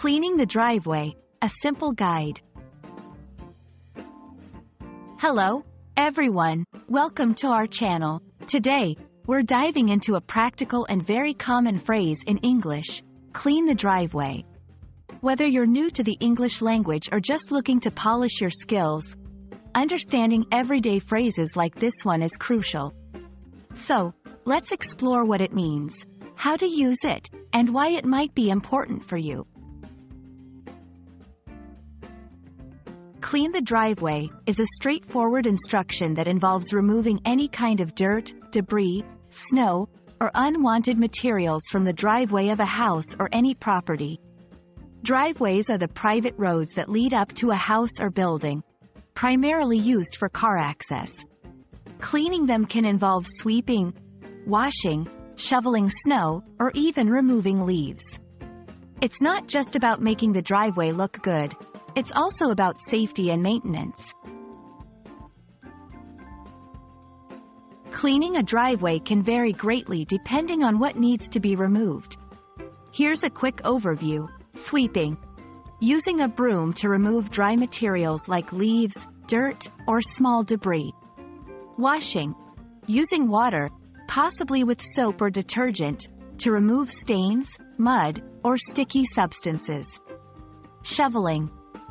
Cleaning the driveway, a simple guide. Hello, everyone. Welcome to our channel. Today, we're diving into a practical and very common phrase in English, clean the driveway. Whether you're new to the English language or just looking to polish your skills, understanding everyday phrases like this one is crucial. So, let's explore what it means, how to use it, and why it might be important for you. Clean the driveway is a straightforward instruction that involves removing any kind of dirt, debris, snow, or unwanted materials from the driveway of a house or any property. Driveways are the private roads that lead up to a house or building, primarily used for car access. Cleaning them can involve sweeping, washing, shoveling snow, or even removing leaves. It's not just about making the driveway look good, it's also about safety and maintenance. Cleaning a driveway can vary greatly depending on what needs to be removed. Here's a quick overview. Sweeping. Using a broom to remove dry materials like leaves, dirt, or small debris. Washing. Using water, possibly with soap or detergent, to remove stains, mud, or sticky substances. Shoveling.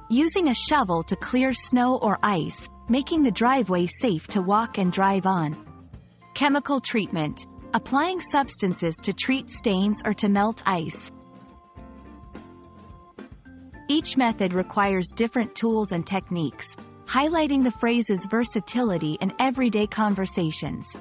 Using a shovel to clear snow or ice, making the driveway safe to walk and drive on. Chemical treatment. Applying substances to treat stains or to melt ice. Each method requires different tools and techniques, highlighting the phrase's versatility in everyday conversations.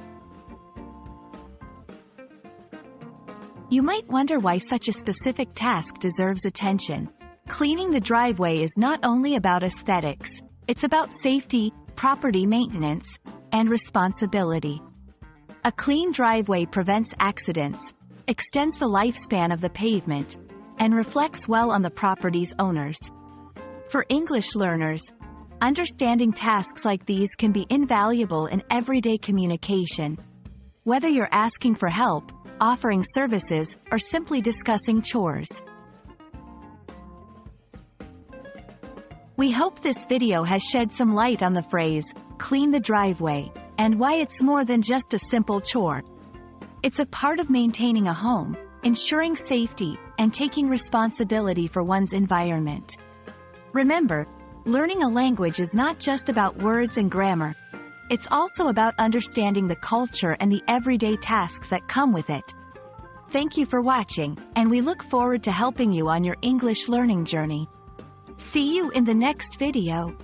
You might wonder why such a specific task deserves attention. Cleaning the driveway is not only about aesthetics, it's about safety, property maintenance, and responsibility. A clean driveway prevents accidents, extends the lifespan of the pavement, and reflects well on the property's owners. For English learners, understanding tasks like these can be invaluable in everyday communication, whether you're asking for help, offering services, or simply discussing chores. We hope this video has shed some light on the phrase, clean the driveway, and why it's more than just a simple chore. It's a part of maintaining a home, ensuring safety, and taking responsibility for one's environment. Remember, learning a language is not just about words and grammar. It's also about understanding the culture and the everyday tasks that come with it. Thank you for watching, and we look forward to helping you on your English learning journey. See you in the next video.